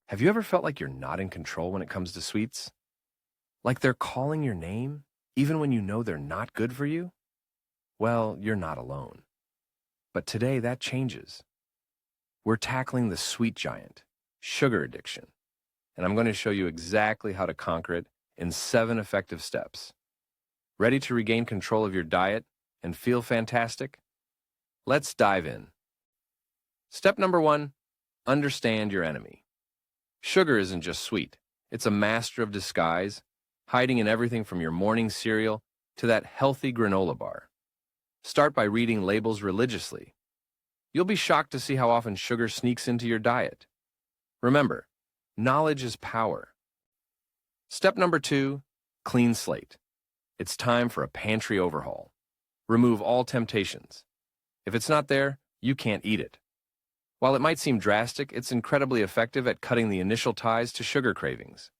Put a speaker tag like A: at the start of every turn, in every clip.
A: Have you ever felt like you're not in control when it comes to sweets? Like they're calling your name, even when you know they're not good for you? Well, you're not alone. But today that changes. We're tackling the sweet giant, sugar addiction, and I'm going to show you exactly how to conquer it in 7 effective steps. Ready to regain control of your diet and feel fantastic? Let's dive in. Step number 1, understand your enemy. Sugar isn't just sweet. It's a master of disguise, hiding in everything from your morning cereal to that healthy granola bar. Start by reading labels religiously. You'll be shocked to see how often sugar sneaks into your diet. Remember, knowledge is power. Step number 2, clean slate. It's time for a pantry overhaul. Remove all temptations. If it's not there, you can't eat it. While it might seem drastic, it's incredibly effective at cutting the initial ties to sugar cravings.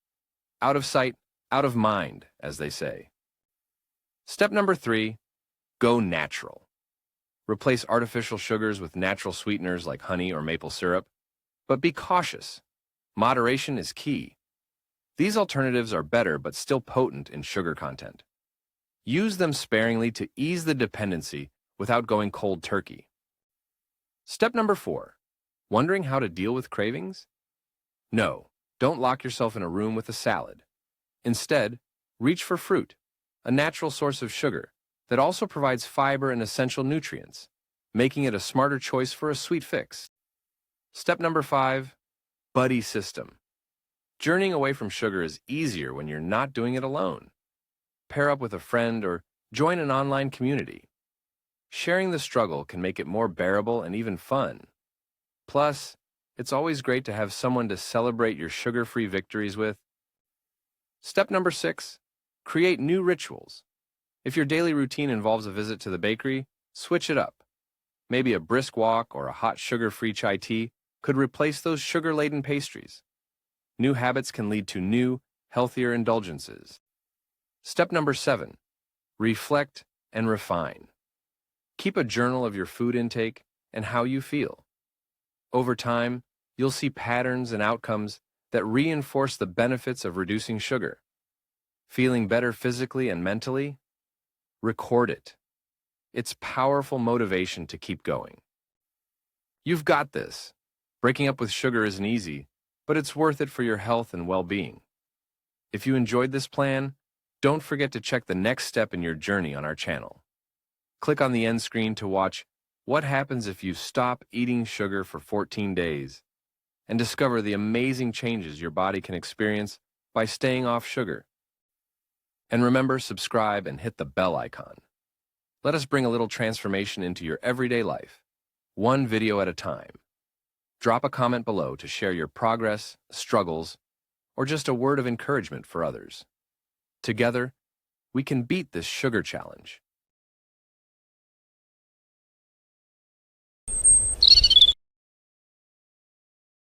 A: Out of sight, out of mind, as they say. Step number 3, go natural. Replace artificial sugars with natural sweeteners like honey or maple syrup, but be cautious. Moderation is key. These alternatives are better but still potent in sugar content. Use them sparingly to ease the dependency without going cold turkey. Step number 4, wondering how to deal with cravings? No, don't lock yourself in a room with a salad. Instead, reach for fruit, a natural source of sugar that also provides fiber and essential nutrients, making it a smarter choice for a sweet fix. Step number 5, buddy system. Journeying away from sugar is easier when you're not doing it alone. Pair up with a friend or join an online community. Sharing the struggle can make it more bearable and even fun. Plus, it's always great to have someone to celebrate your sugar-free victories with. Step number 6, create new rituals. If your daily routine involves a visit to the bakery, switch it up. Maybe a brisk walk or a hot sugar-free chai tea could replace those sugar-laden pastries. New habits can lead to new, healthier indulgences. Step number 7, reflect and refine. Keep a journal of your food intake and how you feel. Over time, you'll see patterns and outcomes that reinforce the benefits of reducing sugar. Feeling better physically and mentally? Record it. It's powerful motivation to keep going. You've got this. Breaking up with sugar isn't easy, but it's worth it for your health and well-being. If you enjoyed this plan, don't forget to check the next step in your journey on our channel. Click on the end screen to watch What Happens If You Stop Eating Sugar for 14 Days and discover the amazing changes your body can experience by staying off sugar. And remember, subscribe and hit the bell icon. Let us bring a little transformation into your everyday life, one video at a time. Drop a comment below to share your progress, struggles, or just a word of encouragement for others. Together, we can beat this sugar challenge.